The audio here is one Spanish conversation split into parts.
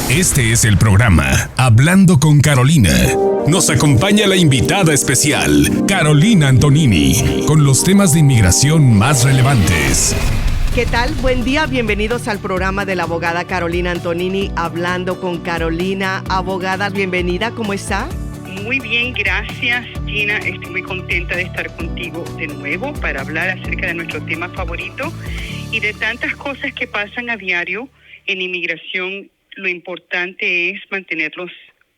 Este es el programa Hablando con Carolina. Nos acompaña la invitada especial, Carolina Antonini, con los temas de inmigración más relevantes. ¿Qué tal? Buen día, bienvenidos al programa de la abogada Carolina Antonini, Hablando con Carolina. Abogada, bienvenida, ¿cómo está? Muy bien, gracias, Gina. Estoy muy contenta de estar contigo de nuevo para hablar acerca de nuestro tema favorito y de tantas cosas que pasan a diario en inmigración. Lo importante es mantenerlos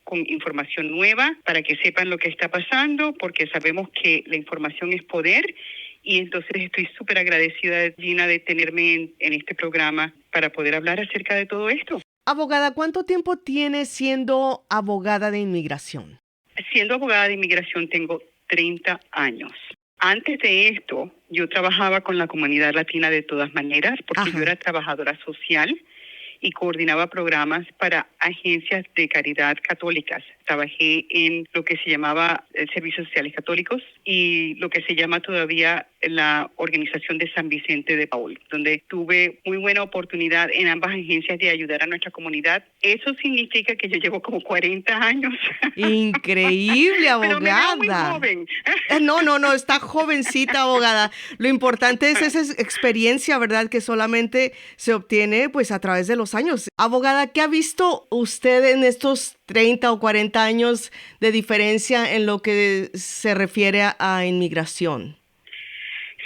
con información nueva para que sepan lo que está pasando, porque sabemos que la información es poder. Y entonces estoy súper agradecida, Gina, de tenerme en este programa para poder hablar acerca de todo esto. Abogada, ¿cuánto tiempo tiene siendo abogada de inmigración? Siendo abogada de inmigración tengo 30 años. Antes de esto, yo trabajaba con la comunidad latina de todas maneras, porque yo era trabajadora social y coordinaba programas para agencias de caridad católicas. Trabajé en lo que se llamaba Servicios Sociales Católicos y lo que se llama todavía la Organización de San Vicente de Paul, donde tuve muy buena oportunidad en ambas agencias de ayudar a nuestra comunidad. Eso significa que yo llevo como 40 años. Increíble, abogada. Pero me veo muy joven. No, está jovencita, abogada. Lo importante es esa experiencia, ¿verdad? Que solamente se obtiene pues a través de los años. Abogada, ¿qué ha visto usted en estos 30 o 40 años de diferencia en lo que se refiere a inmigración?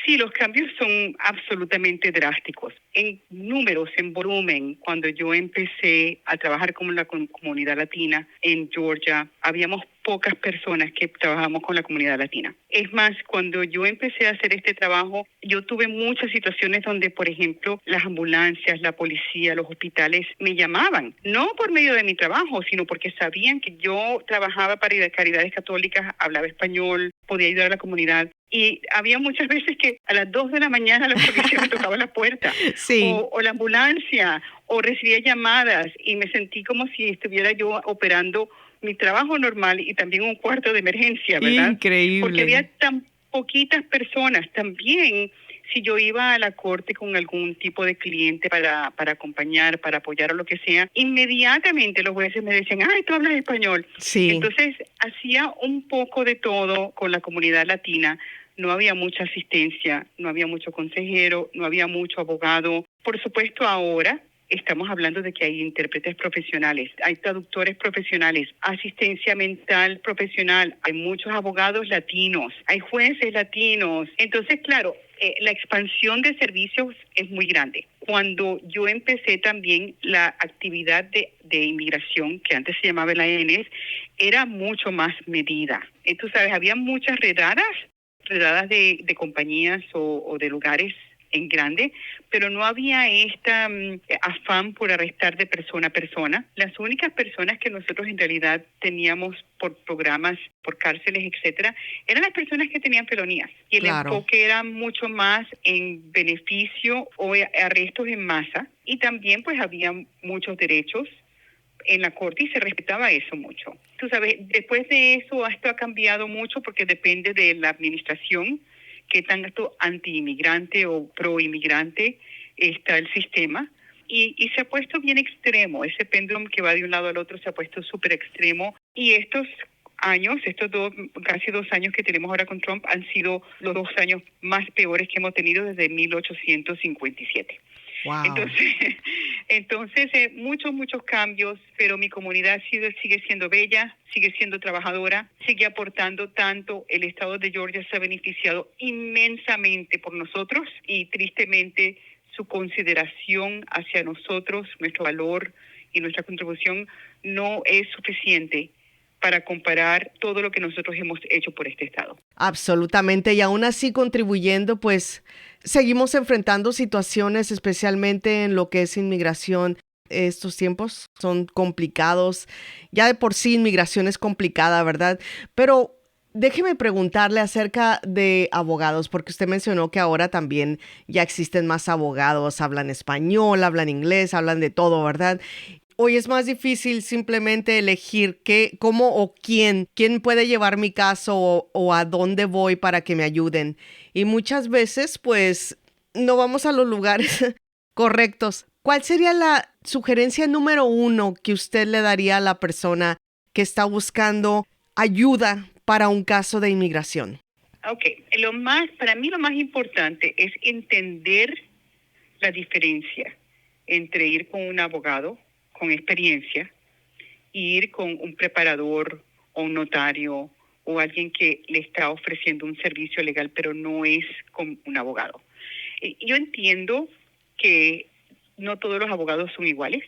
Sí, los cambios son absolutamente drásticos. En números, en volumen, cuando yo empecé a trabajar con la comunidad latina en Georgia, habíamos pocas personas que trabajamos con la comunidad latina. Es más, cuando yo empecé a hacer este trabajo, yo tuve muchas situaciones donde, por ejemplo, las ambulancias, la policía, los hospitales me llamaban, no por medio de mi trabajo, sino porque sabían que yo trabajaba para caridades católicas, hablaba español, podía ayudar a la comunidad. Y había muchas veces que a las 2 de la mañana la policía me tocaba la puerta, sí. o la ambulancia, o recibía llamadas y me sentí como si estuviera yo operando mi trabajo normal y también un cuarto de emergencia, ¿verdad? Increíble. Porque había tan poquitas personas. También, si yo iba a la corte con algún tipo de cliente para acompañar, para apoyar o lo que sea, inmediatamente los jueces me decían, ¡ay, tú hablas español! Sí. Entonces, hacía un poco de todo con la comunidad latina. No había mucha asistencia, no había mucho consejero, no había mucho abogado. Por supuesto, ahora estamos hablando de que hay intérpretes profesionales, hay traductores profesionales, asistencia mental profesional, hay muchos abogados latinos, hay jueces latinos. Entonces, claro, la expansión de servicios es muy grande. Cuando yo empecé también la actividad de inmigración, que antes se llamaba la ENES, era mucho más medida. Tú sabes, había muchas redadas de compañías o de lugares en grande, pero no había afán por arrestar de persona a persona. Las únicas personas que nosotros en realidad teníamos por programas, por cárceles, etcétera, eran las personas que tenían felonías. Y el enfoque era mucho más en beneficio o arrestos en masa. Y también pues había muchos derechos en la corte y se respetaba eso mucho. Tú sabes, después de eso esto ha cambiado mucho porque depende de la administración, qué tanto anti-inmigrante o pro-inmigrante está el sistema. Y se ha puesto bien extremo. Ese péndulo que va de un lado al otro se ha puesto súper extremo. Y estos años, casi 2 años que tenemos ahora con Trump, han sido los 2 años más peores que hemos tenido desde 1857. Wow. Entonces muchos cambios, pero mi comunidad sigue siendo bella, sigue siendo trabajadora, sigue aportando tanto. El estado de Georgia se ha beneficiado inmensamente por nosotros y tristemente su consideración hacia nosotros, nuestro valor y nuestra contribución no es suficiente para comparar todo lo que nosotros hemos hecho por este estado. Absolutamente, y aún así contribuyendo, pues seguimos enfrentando situaciones, especialmente en lo que es inmigración. Estos tiempos son complicados, ya de por sí inmigración es complicada, ¿verdad? Pero déjeme preguntarle acerca de abogados, porque usted mencionó que ahora también ya existen más abogados, hablan español, hablan inglés, hablan de todo, ¿verdad? Hoy es más difícil simplemente elegir cómo o quién puede llevar mi caso o a dónde voy para que me ayuden. Y muchas veces, pues, no vamos a los lugares correctos. ¿Cuál sería la sugerencia número 1 que usted le daría a la persona que está buscando ayuda para un caso de inmigración? Ok, para mí lo más importante es entender la diferencia entre ir con un abogado con experiencia y ir con un preparador o un notario o alguien que le está ofreciendo un servicio legal, pero no es con un abogado. Yo entiendo que no todos los abogados son iguales.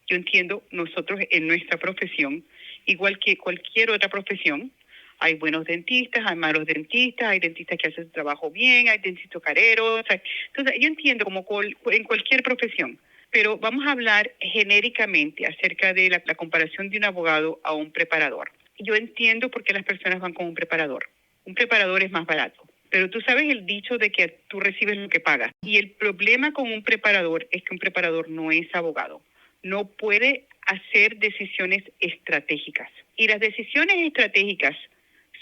Yo entiendo nosotros en nuestra profesión, igual que cualquier otra profesión, hay buenos dentistas, hay malos dentistas, hay dentistas que hacen su trabajo bien, hay dentistas careros. Entonces, yo entiendo como en cualquier profesión, pero vamos a hablar genéricamente acerca de la comparación de un abogado a un preparador. Yo entiendo por qué las personas van con un preparador. Un preparador es más barato. Pero tú sabes el dicho de que tú recibes lo que pagas. Y el problema con un preparador es que un preparador no es abogado. No puede hacer decisiones estratégicas. Y las decisiones estratégicas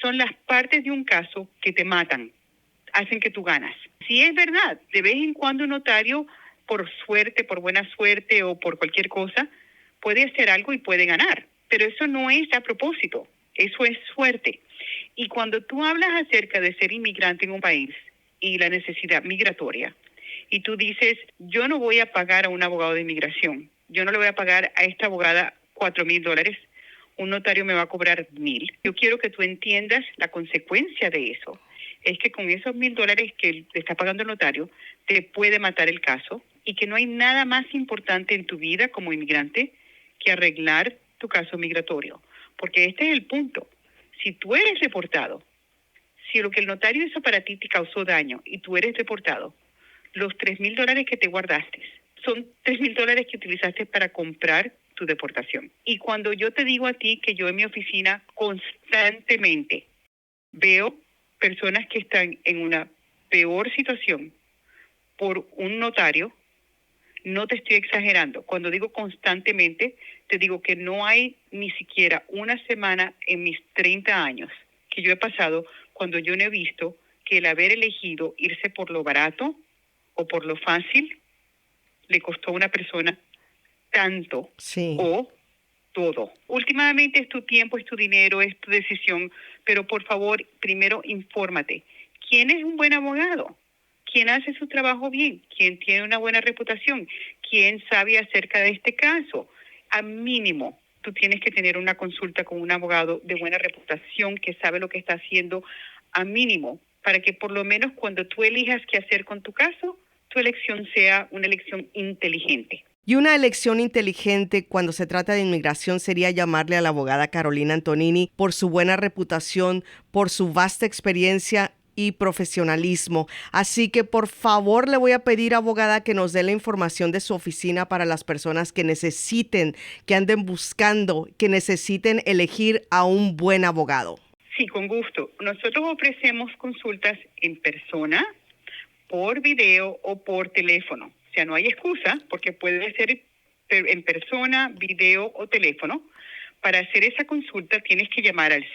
son las partes de un caso que te matan, hacen que tú ganas. Si es verdad, de vez en cuando un notario, por suerte, por buena suerte o por cualquier cosa, puede hacer algo y puede ganar. Pero eso no es a propósito, eso es suerte. Y cuando tú hablas acerca de ser inmigrante en un país y la necesidad migratoria, y tú dices, yo no voy a pagar a un abogado de inmigración, yo no le voy a pagar a esta abogada $4,000, un notario me va a cobrar $1,000. Yo quiero que tú entiendas la consecuencia de eso. Es que con esos $1,000 que le está pagando el notario, te puede matar el caso y que no hay nada más importante en tu vida como inmigrante que arreglar tu caso migratorio. Porque este es el punto. Si tú eres deportado, si lo que el notario hizo para ti te causó daño y tú eres deportado, los $3,000 que te guardaste son $3,000 que utilizaste para comprar tu deportación. Y cuando yo te digo a ti que yo en mi oficina constantemente veo personas que están en una peor situación por un notario, no te estoy exagerando. Cuando digo constantemente, te digo que no hay ni siquiera una semana en mis 30 años que yo he pasado cuando yo no he visto que el haber elegido irse por lo barato o por lo fácil le costó a una persona tanto o todo. Últimamente es tu tiempo, es tu dinero, es tu decisión, pero por favor, primero infórmate. ¿Quién es un buen abogado? ¿Quién hace su trabajo bien? ¿Quién tiene una buena reputación? ¿Quién sabe acerca de este caso? A mínimo, tú tienes que tener una consulta con un abogado de buena reputación que sabe lo que está haciendo, a mínimo, para que por lo menos cuando tú elijas qué hacer con tu caso, tu elección sea una elección inteligente. Y una elección inteligente cuando se trata de inmigración sería llamarle a la abogada Carolina Antonini por su buena reputación, por su vasta experiencia y profesionalismo. Así que por favor le voy a pedir, abogada, que nos dé la información de su oficina para las personas que necesiten, que anden buscando, que necesiten elegir a un buen abogado. Sí, con gusto. Nosotros ofrecemos consultas en persona, por video o por teléfono. O sea, no hay excusa porque puede ser en persona, video o teléfono. Para hacer esa consulta tienes que llamar al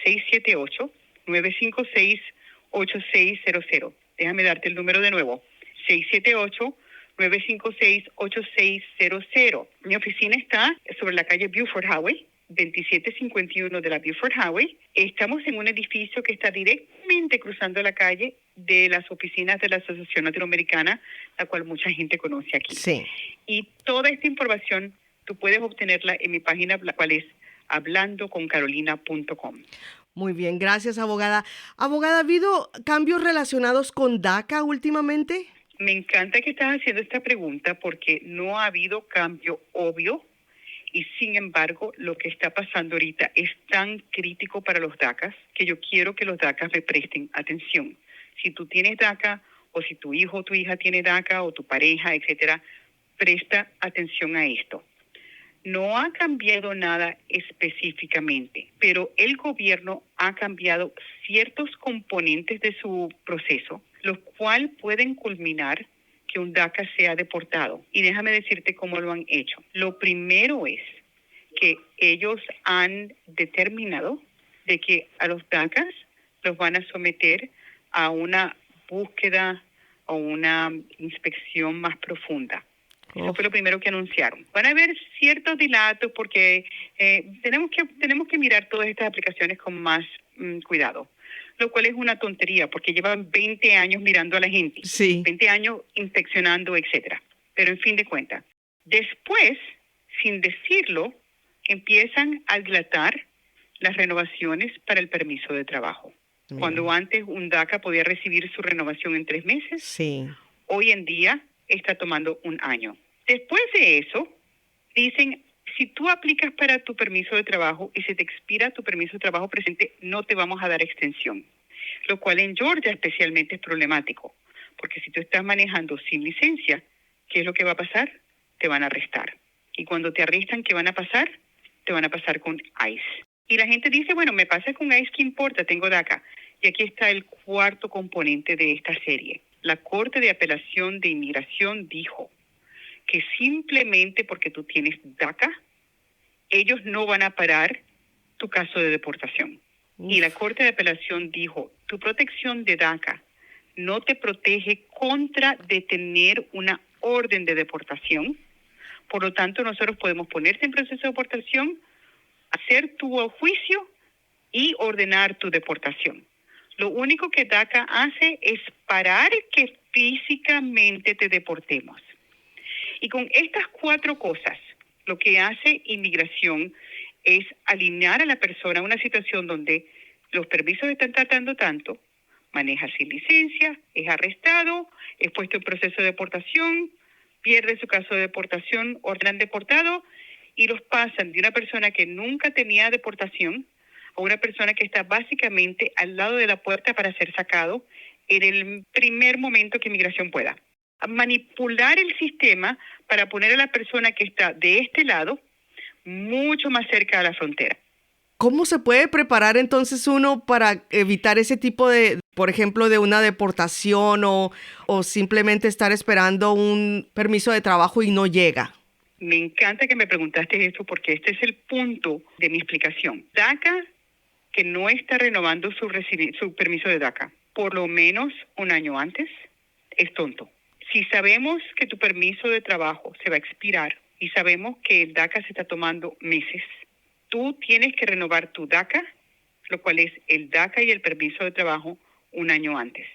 678-956-8600. Déjame darte el número de nuevo. 678-956-8600. Mi oficina está sobre la calle Buford Highway, 2751 de la Buford Highway. Estamos en un edificio que está directamente cruzando la calle de las oficinas de la Asociación Latinoamericana, la cual mucha gente conoce aquí. Sí. Y toda esta información tú puedes obtenerla en mi página, la cual es hablandoconcarolina.com. Muy bien, gracias, abogada. Abogada, ¿ha habido cambios relacionados con DACA últimamente? Me encanta que estás haciendo esta pregunta porque no ha habido cambio obvio. Y sin embargo, lo que está pasando ahorita es tan crítico para los DACAs que yo quiero que los DACAs me presten atención. Si tú tienes DACA o si tu hijo o tu hija tiene DACA o tu pareja, etcétera, presta atención a esto. No ha cambiado nada específicamente, pero el gobierno ha cambiado ciertos componentes de su proceso, los cuales pueden culminar que un DACA sea deportado. Y déjame decirte cómo lo han hecho. Lo primero es que ellos han determinado de que a los DACAs los van a someter a una búsqueda o una inspección más profunda. Eso fue lo primero que anunciaron. Van a haber ciertos dilatos porque tenemos que mirar todas estas aplicaciones con más cuidado, lo cual es una tontería porque llevan 20 años mirando a la gente, Sí. 20 años inspeccionando, etcétera. Pero en fin de cuentas, después, sin decirlo, empiezan a dilatar las renovaciones para el permiso de trabajo. Mira. Cuando antes un DACA podía recibir su renovación en 3 meses, Sí. hoy en día está tomando 1 año. Después de eso, dicen, si tú aplicas para tu permiso de trabajo y se te expira tu permiso de trabajo presente, no te vamos a dar extensión. Lo cual en Georgia especialmente es problemático, porque si tú estás manejando sin licencia, ¿qué es lo que va a pasar? Te van a arrestar. Y cuando te arrestan, ¿qué van a pasar? Te van a pasar con ICE. Y la gente dice, bueno, me pasa con ICE, ¿qué importa? Tengo DACA. Y aquí está el cuarto componente de esta serie. La Corte de Apelación de Inmigración dijo que simplemente porque tú tienes DACA, ellos no van a parar tu caso de deportación. Uf. Y la Corte de Apelación dijo, tu protección de DACA no te protege contra detener una orden de deportación. Por lo tanto, nosotros podemos ponerte en proceso de deportación, hacer tu juicio y ordenar tu deportación. Lo único que DACA hace es parar que físicamente te deportemos. Y con estas 4 cosas, lo que hace inmigración es alinear a la persona a una situación donde los permisos están tratando tanto, maneja sin licencia, es arrestado, es puesto en proceso de deportación, pierde su caso de deportación, ordenan deportado y los pasan de una persona que nunca tenía deportación a una persona que está básicamente al lado de la puerta para ser sacado en el primer momento que inmigración pueda. A manipular el sistema para poner a la persona que está de este lado mucho más cerca de la frontera. ¿Cómo se puede preparar entonces uno para evitar ese tipo de, por ejemplo, de una deportación o simplemente estar esperando un permiso de trabajo y no llega? Me encanta que me preguntaste esto porque este es el punto de mi explicación. DACA, que no está renovando su permiso de DACA por lo menos 1 año antes, es tonto. Si sabemos que tu permiso de trabajo se va a expirar y sabemos que el DACA se está tomando meses, tú tienes que renovar tu DACA, lo cual es el DACA y el permiso de trabajo 1 año antes.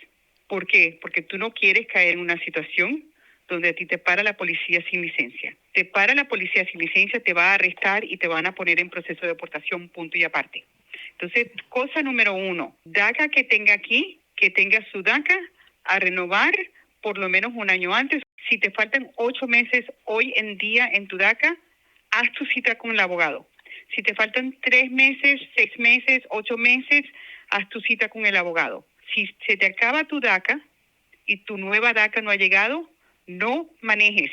¿Por qué? Porque tú no quieres caer en una situación donde a ti te para la policía sin licencia. Te para la policía sin licencia, te va a arrestar y te van a poner en proceso de deportación, punto y aparte. Entonces, cosa número 1, DACA que tenga aquí, que tenga su DACA a renovar por lo menos 1 año antes. Si te faltan 8 meses hoy en día en tu DACA, haz tu cita con el abogado. Si te faltan 3 meses, 6 meses, 8 meses, haz tu cita con el abogado. Si se te acaba tu DACA y tu nueva DACA no ha llegado, no manejes.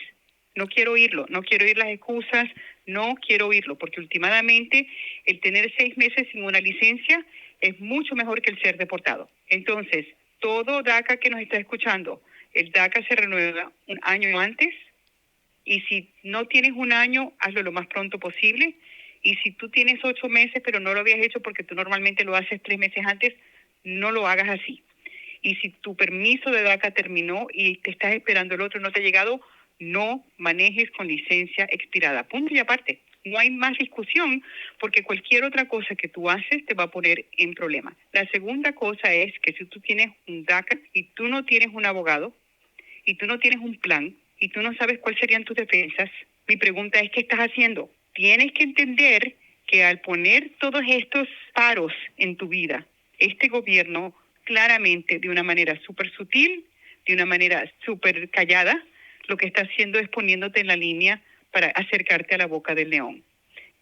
No quiero oírlo, no quiero oír las excusas, no quiero oírlo, porque últimamente el tener 6 meses sin una licencia es mucho mejor que el ser deportado. Entonces, todo DACA que nos está escuchando, el DACA se renueva 1 año antes, y si no tienes 1 año, hazlo lo más pronto posible. Y si tú tienes 8 meses, pero no lo habías hecho porque tú normalmente lo haces 3 meses antes, no lo hagas así. Y si tu permiso de DACA terminó y te estás esperando el otro y no te ha llegado, no manejes con licencia expirada. Punto y aparte. No hay más discusión porque cualquier otra cosa que tú haces te va a poner en problema. La segunda cosa es que si tú tienes un DACA y tú no tienes un abogado y tú no tienes un plan y tú no sabes cuáles serían tus defensas, mi pregunta es, ¿qué estás haciendo? Tienes que entender que al poner todos estos paros en tu vida, este gobierno claramente de una manera súper sutil, de una manera súper callada, lo que está haciendo es poniéndote en la línea para acercarte a la boca del león.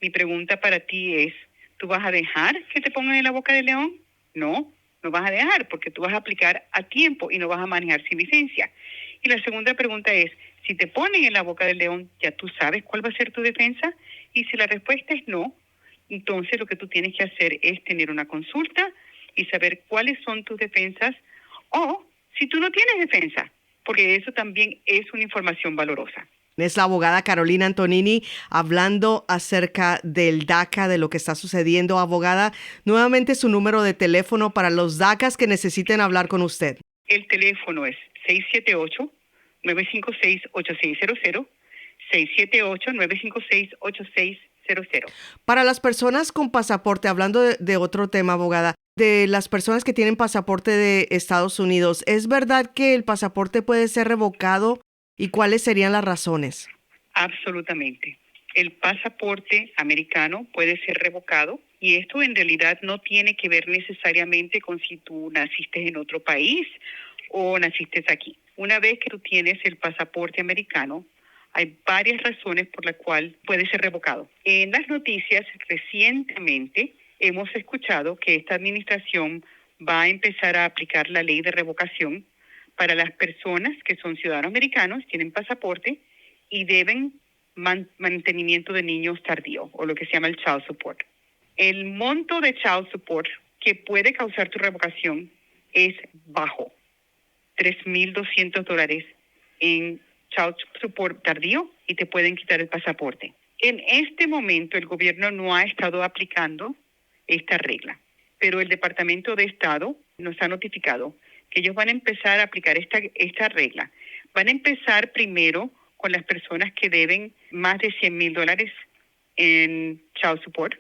Mi pregunta para ti es, ¿tú vas a dejar que te pongan en la boca del león? No, no vas a dejar porque tú vas a aplicar a tiempo y no vas a manejar sin licencia. Y la segunda pregunta es, si te ponen en la boca del león, ¿ya tú sabes cuál va a ser tu defensa? Y si la respuesta es no, entonces lo que tú tienes que hacer es tener una consulta y saber cuáles son tus defensas o si tú no tienes defensa, porque eso también es una información valorosa. Es la abogada Carolina Antonini hablando acerca del DACA, de lo que está sucediendo. Abogada, nuevamente su número de teléfono para los DACAs que necesiten hablar con usted. El teléfono es 678-956-8600. 678-956-8600. Para las personas con pasaporte, hablando de otro tema, abogada, de las personas que tienen pasaporte de Estados Unidos, ¿es verdad que el pasaporte puede ser revocado y cuáles serían las razones? Absolutamente. El pasaporte americano puede ser revocado y esto en realidad no tiene que ver necesariamente con si tú naciste en otro país o naciste aquí. Una vez que tú tienes el pasaporte americano, hay varias razones por las cuales puede ser revocado. En las noticias recientemente hemos escuchado que esta administración va a empezar a aplicar la ley de revocación para las personas que son ciudadanos americanos, tienen pasaporte y deben mantenimiento de niños tardío, o lo que se llama el child support. El monto de child support que puede causar tu revocación es bajo, $3,200 en child support tardío y te pueden quitar el pasaporte. En este momento el gobierno no ha estado aplicando esta regla, pero el Departamento de Estado nos ha notificado que ellos van a empezar a aplicar esta regla. Van a empezar primero con las personas que deben más de $100,000 en child support,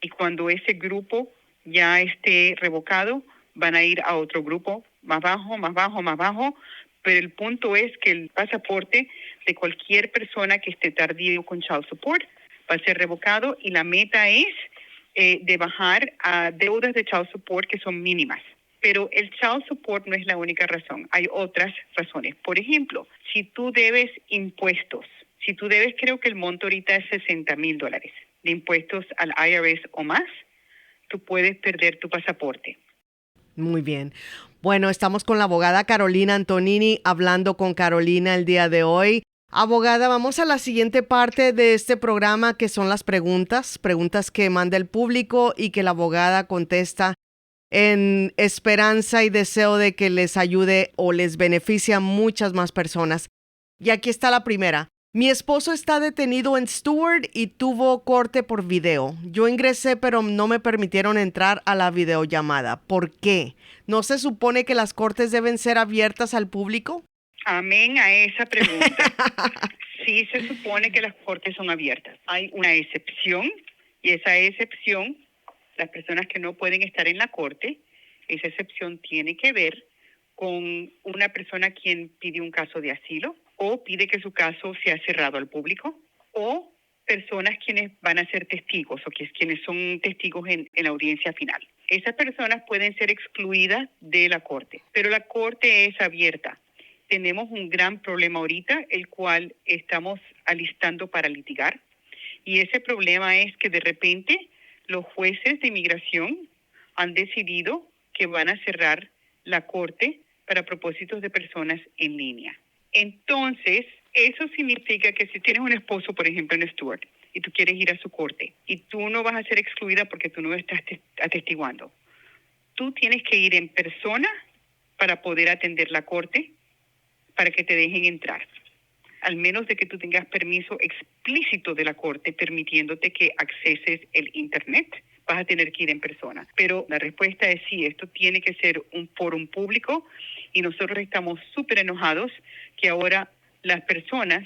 y cuando ese grupo ya esté revocado, van a ir a otro grupo más bajo, más bajo, más bajo, pero el punto es que el pasaporte de cualquier persona que esté tardío con child support va a ser revocado, y la meta es de bajar a deudas de child support que son mínimas. Pero el child support no es la única razón. Hay otras razones. Por ejemplo, si tú debes impuestos, creo que el monto ahorita es $60,000 de impuestos al IRS o más, tú puedes perder tu pasaporte. Muy bien. Bueno, estamos con la abogada Carolina Antonini, hablando con Carolina el día de hoy. Abogada, vamos a la siguiente parte de este programa, que son las preguntas que manda el público y que la abogada contesta en esperanza y deseo de que les ayude o les beneficie a muchas más personas. Y aquí está la primera. Mi esposo está detenido en Stewart y tuvo corte por video. Yo ingresé, pero no me permitieron entrar a la videollamada. ¿Por qué? ¿No se supone que las cortes deben ser abiertas al público? Amén a esa pregunta. Sí se supone que las cortes son abiertas. Hay una excepción, y esa excepción, las personas que no pueden estar en la corte, esa excepción tiene que ver con una persona quien pide un caso de asilo o pide que su caso sea cerrado al público, o personas quienes van a ser testigos o quienes son testigos en la audiencia final. Esas personas pueden ser excluidas de la corte, pero la corte es abierta. Tenemos un gran problema ahorita, el cual estamos alistando para litigar, y ese problema es que de repente los jueces de inmigración han decidido que van a cerrar la corte para propósitos de personas en línea. Entonces, eso significa que si tienes un esposo, por ejemplo, en Stewart, y tú quieres ir a su corte, y tú no vas a ser excluida porque tú no estás atestiguando, tú tienes que ir en persona para poder atender la corte, para que te dejen entrar, al menos de que tú tengas permiso explícito de la corte permitiéndote que acceses el internet, vas a tener que ir en persona. Pero la respuesta es sí, esto tiene que ser un foro público, y nosotros estamos súper enojados que ahora las personas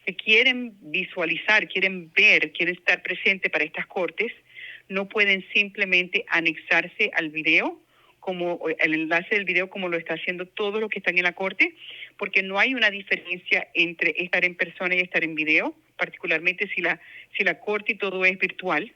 que quieren visualizar, quieren ver, quieren estar presentes para estas cortes, no pueden simplemente anexarse al video, como el enlace del video, como lo está haciendo todos los que están en la corte, porque no hay una diferencia entre estar en persona y estar en video, particularmente si la corte y todo es virtual.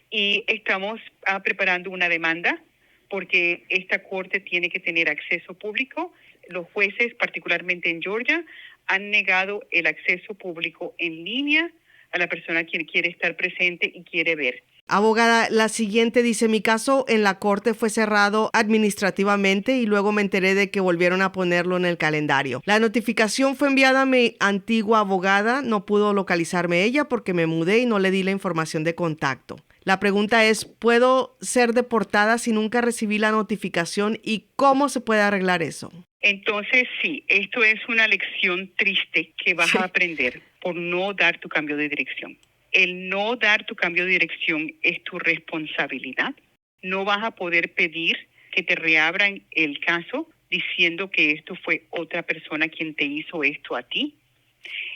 Y estamos preparando una demanda porque esta corte tiene que tener acceso público. Los jueces, particularmente en Georgia, han negado el acceso público en línea a la persona quien quiere estar presente y quiere ver. Abogada, la siguiente dice, mi caso en la corte fue cerrado administrativamente y luego me enteré de que volvieron a ponerlo en el calendario. La notificación fue enviada a mi antigua abogada, no pudo localizarme ella porque me mudé y no le di la información de contacto. La pregunta es, ¿puedo ser deportada si nunca recibí la notificación y cómo se puede arreglar eso? Entonces, sí, esto es una lección triste que vas a aprender por no dar tu cambio de dirección. El no dar tu cambio de dirección es tu responsabilidad. No vas a poder pedir que te reabran el caso diciendo que esto fue otra persona quien te hizo esto a ti.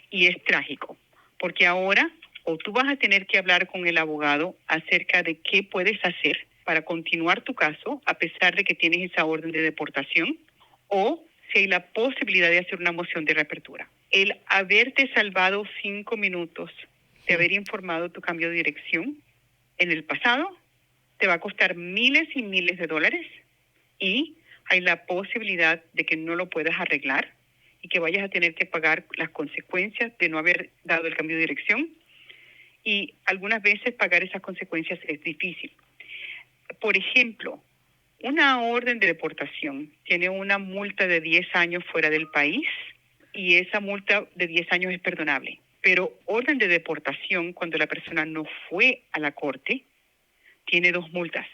Y es trágico, porque ahora o tú vas a tener que hablar con el abogado acerca de qué puedes hacer para continuar tu caso a pesar de que tienes esa orden de deportación, o si hay la posibilidad de hacer una moción de reapertura. El haberte salvado 5 minutos de haber informado tu cambio de dirección en el pasado te va a costar miles y miles de dólares, y hay la posibilidad de que no lo puedas arreglar y que vayas a tener que pagar las consecuencias de no haber dado el cambio de dirección, y algunas veces pagar esas consecuencias es difícil. Por ejemplo, una orden de deportación tiene una multa de 10 años fuera del país, y esa multa de 10 años es perdonable. Pero orden de deportación, cuando la persona no fue a la corte, tiene 2 multas.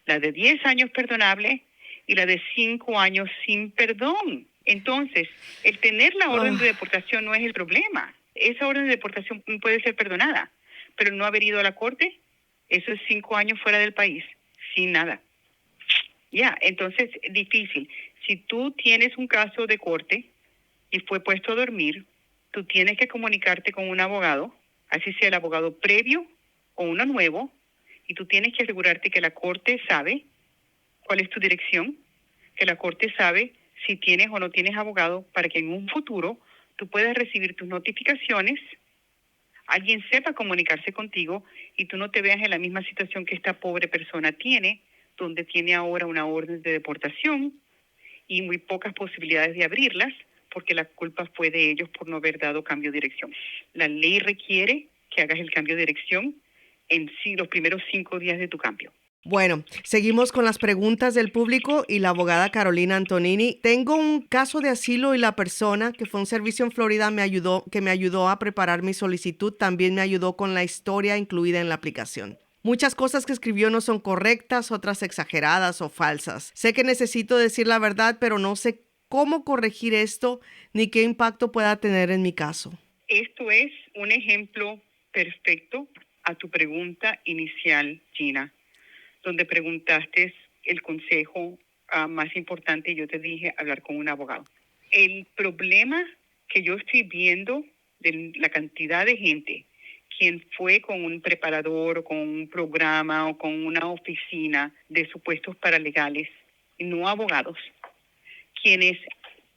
La de 10 años perdonable y la de 5 años sin perdón. Entonces, el tener la orden de deportación no es el problema. Esa orden de deportación puede ser perdonada, pero no haber ido a la corte, eso es 5 años fuera del país, sin nada. Entonces, difícil. Si tú tienes un caso de corte y fue puesto a dormir, tú tienes que comunicarte con un abogado, así sea el abogado previo o uno nuevo, y tú tienes que asegurarte que la corte sabe cuál es tu dirección, que la corte sabe si tienes o no tienes abogado, para que en un futuro tú puedas recibir tus notificaciones, alguien sepa comunicarse contigo y tú no te veas en la misma situación que esta pobre persona tiene, donde tiene ahora una orden de deportación y muy pocas posibilidades de abrirlas, porque la culpa fue de ellos por no haber dado cambio de dirección. La ley requiere que hagas el cambio de dirección en sí los primeros 5 días de tu cambio. Bueno, seguimos con las preguntas del público y la abogada Carolina Antonini. Tengo un caso de asilo y la persona que fue a un servicio en Florida me ayudó a preparar mi solicitud. También me ayudó con la historia incluida en la aplicación. Muchas cosas que escribió no son correctas, otras exageradas o falsas. Sé que necesito decir la verdad, pero no sé cómo corregir esto ni qué impacto pueda tener en mi caso. Esto es un ejemplo perfecto a tu pregunta inicial, Gina, donde preguntaste el consejo más importante, y yo te dije hablar con un abogado. El problema que yo estoy viendo de la cantidad de gente quien fue con un preparador o con un programa o con una oficina de supuestos paralegales, no abogados, quienes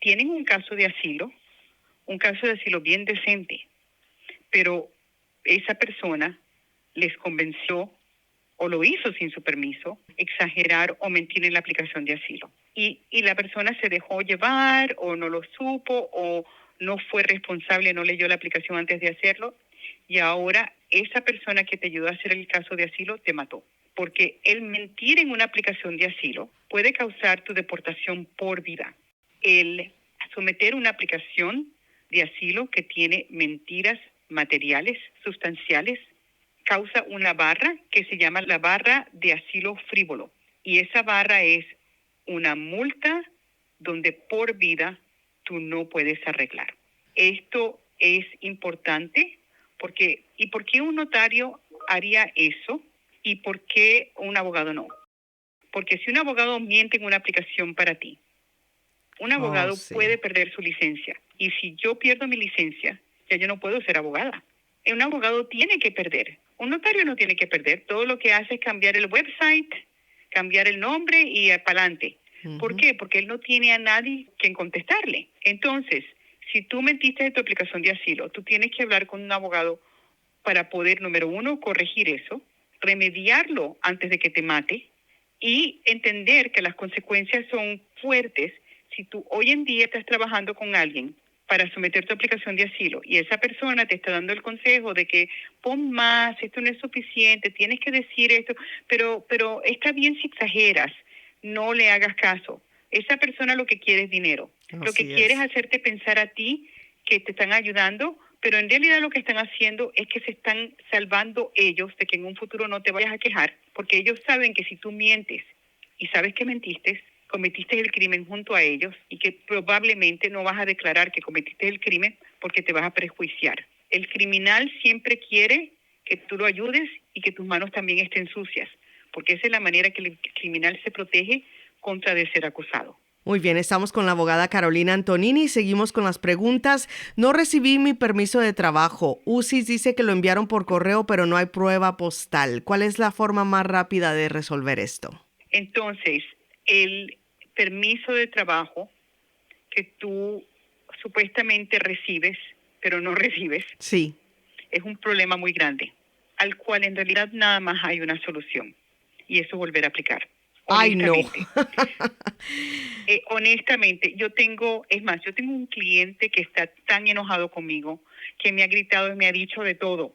tienen un caso de asilo bien decente, pero esa persona les convenció o lo hizo sin su permiso, exagerar o mentir en la aplicación de asilo. Y la persona se dejó llevar o no lo supo o no fue responsable, no leyó la aplicación antes de hacerlo, y ahora esa persona que te ayudó a hacer el caso de asilo te mató. Porque el mentir en una aplicación de asilo puede causar tu deportación por vida. El someter una aplicación de asilo que tiene mentiras materiales, sustanciales, causa una barra que se llama la barra de asilo frívolo. Y esa barra es una multa donde por vida tú no puedes arreglar. Esto es importante porque, ¿y por qué un notario haría eso? ¿Y por qué un abogado no? Porque si un abogado miente en una aplicación para ti, un abogado puede perder su licencia. Y si yo pierdo mi licencia, ya yo no puedo ser abogada. Un abogado tiene que perder. Un notario no tiene que perder. Todo lo que hace es cambiar el website, cambiar el nombre y para adelante. Uh-huh. ¿Por qué? Porque él no tiene a nadie quien contestarle. Entonces, si tú mentiste de tu aplicación de asilo, tú tienes que hablar con un abogado para poder, número 1, corregir eso, remediarlo antes de que te mate y entender que las consecuencias son fuertes. Si tú hoy en día estás trabajando con alguien para someter tu aplicación de asilo y esa persona te está dando el consejo de que pon más, esto no es suficiente, tienes que decir esto, pero está bien si exageras, no le hagas caso. Esa persona lo que quiere es dinero. Lo que quiere es hacerte pensar a ti que te están ayudando, pero en realidad lo que están haciendo es que se están salvando ellos de que en un futuro no te vayas a quejar, porque ellos saben que si tú mientes y sabes que mentiste, cometiste el crimen junto a ellos y que probablemente no vas a declarar que cometiste el crimen porque te vas a prejuiciar. El criminal siempre quiere que tú lo ayudes y que tus manos también estén sucias, porque esa es la manera que el criminal se protege contra de ser acusado. Muy bien, estamos con la abogada Carolina Antonini. Seguimos con las preguntas. No recibí mi permiso de trabajo. UCIS dice que lo enviaron por correo, pero no hay prueba postal. ¿Cuál es la forma más rápida de resolver esto? Entonces, el permiso de trabajo que tú supuestamente recibes, pero no recibes, Sí. es un problema muy grande, al cual en realidad nada más hay una solución, y eso es volver a aplicar. Ay, no. Honestamente, yo tengo un cliente que está tan enojado conmigo que me ha gritado y me ha dicho de todo,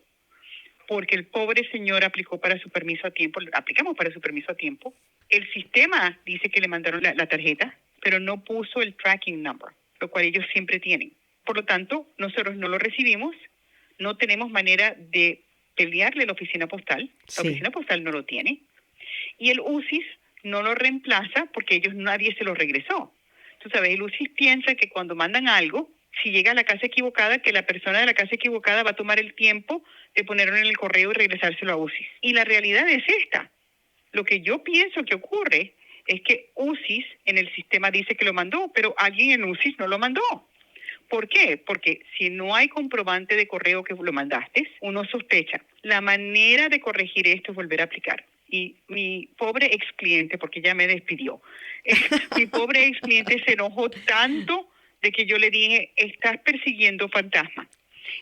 porque el pobre señor aplicó para su permiso a tiempo, aplicamos para su permiso a tiempo. El sistema dice que le mandaron la tarjeta, pero no puso el tracking number, lo cual ellos siempre tienen. Por lo tanto, nosotros no lo recibimos, no tenemos manera de pelearle a la oficina postal, Sí. la oficina postal no lo tiene, y el UCIS no lo reemplaza porque nadie se lo regresó. Tú sabes, el UCIS piensa que cuando mandan algo, si llega a la casa equivocada, que la persona de la casa equivocada va a tomar el tiempo de ponerlo en el correo y regresárselo a UCIS. Y la realidad es esta. Lo que yo pienso que ocurre es que UCIS en el sistema dice que lo mandó, pero alguien en UCIS no lo mandó. ¿Por qué? Porque si no hay comprobante de correo que lo mandaste, uno sospecha. La manera de corregir esto es volver a aplicar. Y mi pobre ex cliente, porque ya me despidió, mi pobre ex cliente se enojó tanto de que yo le dije, estás persiguiendo fantasmas.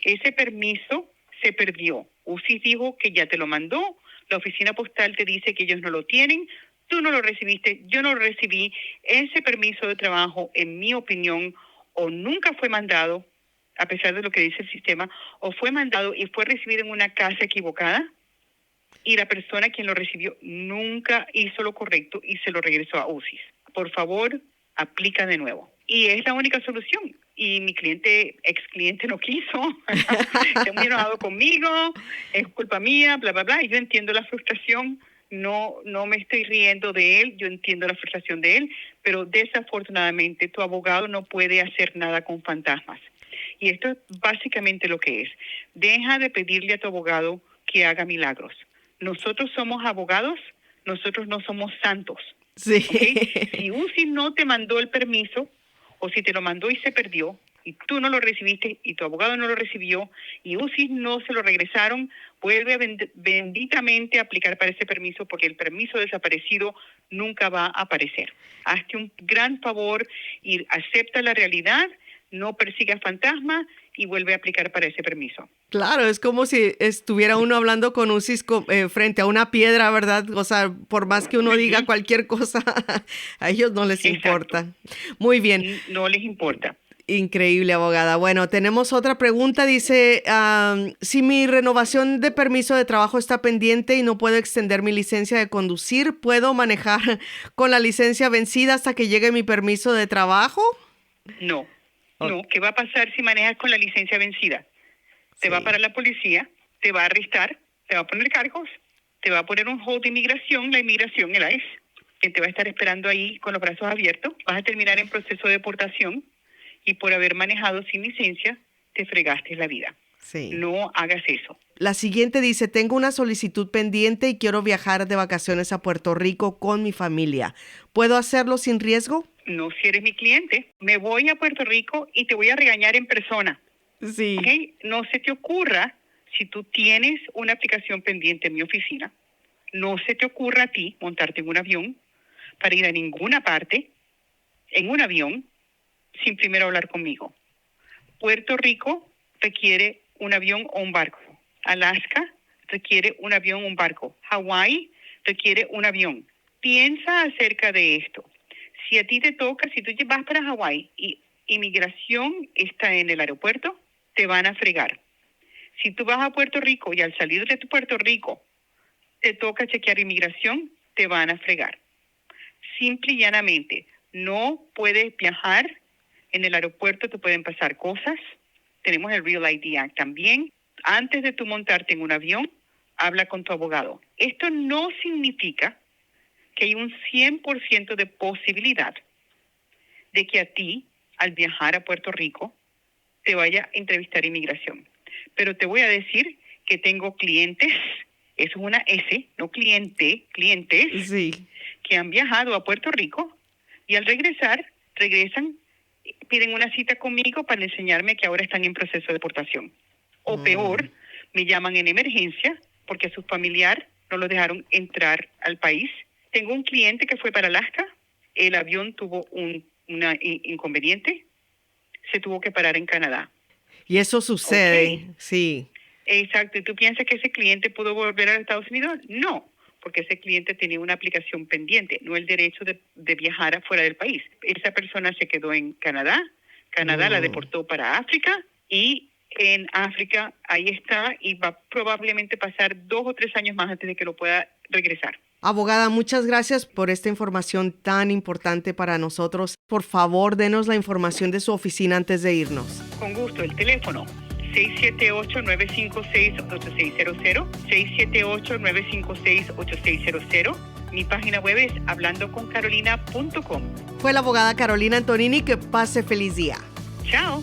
Ese permiso se perdió. UCIS dijo que ya te lo mandó, la oficina postal te dice que ellos no lo tienen, tú no lo recibiste, yo no lo recibí. Ese permiso de trabajo, en mi opinión, o nunca fue mandado, a pesar de lo que dice el sistema, o fue mandado y fue recibido en una casa equivocada, y la persona quien lo recibió nunca hizo lo correcto y se lo regresó a UCIS. Por favor, aplica de nuevo. Y es la única solución. Y mi ex cliente no quiso, está muy enojado conmigo, es culpa mía, bla, bla, bla. Y yo entiendo la frustración, no me estoy riendo de él, yo entiendo la frustración de él, pero desafortunadamente tu abogado no puede hacer nada con fantasmas. Y esto es básicamente lo que es. Deja de pedirle a tu abogado que haga milagros. Nosotros somos abogados, nosotros no somos santos. Sí. ¿Okay? Si UCIS no te mandó el permiso, o si te lo mandó y se perdió, y tú no lo recibiste, y tu abogado no lo recibió, y UCIS no se lo regresaron, vuelve benditamente a aplicar para ese permiso, porque el permiso desaparecido nunca va a aparecer. Hazte un gran favor y acepta la realidad, no persigas fantasmas y vuelve a aplicar para ese permiso. Claro, es como si estuviera uno hablando con UCIS frente a una piedra, ¿verdad? O sea, por más que uno diga cualquier cosa, a ellos no les importa. Muy bien. No les importa. Increíble, abogada. Bueno, tenemos otra pregunta. Dice, si mi renovación de permiso de trabajo está pendiente y no puedo extender mi licencia de conducir, ¿puedo manejar con la licencia vencida hasta que llegue mi permiso de trabajo? No. No, ¿qué va a pasar si manejas con la licencia vencida? Te va a parar la policía, te va a arrestar, te va a poner cargos, te va a poner un hold de inmigración, la inmigración, el ICE, que te va a estar esperando ahí con los brazos abiertos, vas a terminar en proceso de deportación y por haber manejado sin licencia, te fregaste la vida. Sí. No hagas eso. La siguiente dice, tengo una solicitud pendiente y quiero viajar de vacaciones a Puerto Rico con mi familia. ¿Puedo hacerlo sin riesgo? No, si eres mi cliente, me voy a Puerto Rico y te voy a regañar en persona. Sí. ¿Okay? No se te ocurra, si tú tienes una aplicación pendiente en mi oficina, no se te ocurra a ti montarte en un avión para ir a ninguna parte en un avión sin primero hablar conmigo. Puerto Rico requiere un avión o un barco. Alaska requiere un avión o un barco. Hawái requiere un avión. Piensa acerca de esto. Si a ti te toca, si tú vas para Hawái y inmigración está en el aeropuerto, te van a fregar. Si tú vas a Puerto Rico y al salir de tu Puerto Rico te toca chequear inmigración, te van a fregar. Simple y llanamente, no puedes viajar. En el aeropuerto te pueden pasar cosas. Tenemos el Real ID Act también. Antes de tú montarte en un avión, habla con tu abogado. Esto no significa que hay un 100% de posibilidad de que a ti, al viajar a Puerto Rico, te vaya a entrevistar inmigración. Pero te voy a decir que tengo clientes, eso es una S, no clientes, Sí. que han viajado a Puerto Rico y al regresar regresan, piden una cita conmigo para enseñarme que ahora están en proceso de deportación. O peor, me llaman en emergencia porque a su familiar no lo dejaron entrar al país. Tengo un cliente que fue para Alaska, el avión tuvo un inconveniente, se tuvo que parar en Canadá. Y eso sucede, sí. Exacto. ¿Y tú piensas que ese cliente pudo volver a Estados Unidos? No, porque ese cliente tenía una aplicación pendiente, no el derecho de viajar afuera del país. Esa persona se quedó en Canadá, Canadá la deportó para África y en África ahí está y va a probablemente pasar 2 o 3 años más antes de que lo pueda regresar. Abogada, muchas gracias por esta información tan importante para nosotros. Por favor, denos la información de su oficina antes de irnos. Con gusto, el teléfono 678-956-8600, 678-956-8600. Mi página web es hablandoconcarolina.com. Fue la abogada Carolina Antonini. Que pase feliz día. Chao.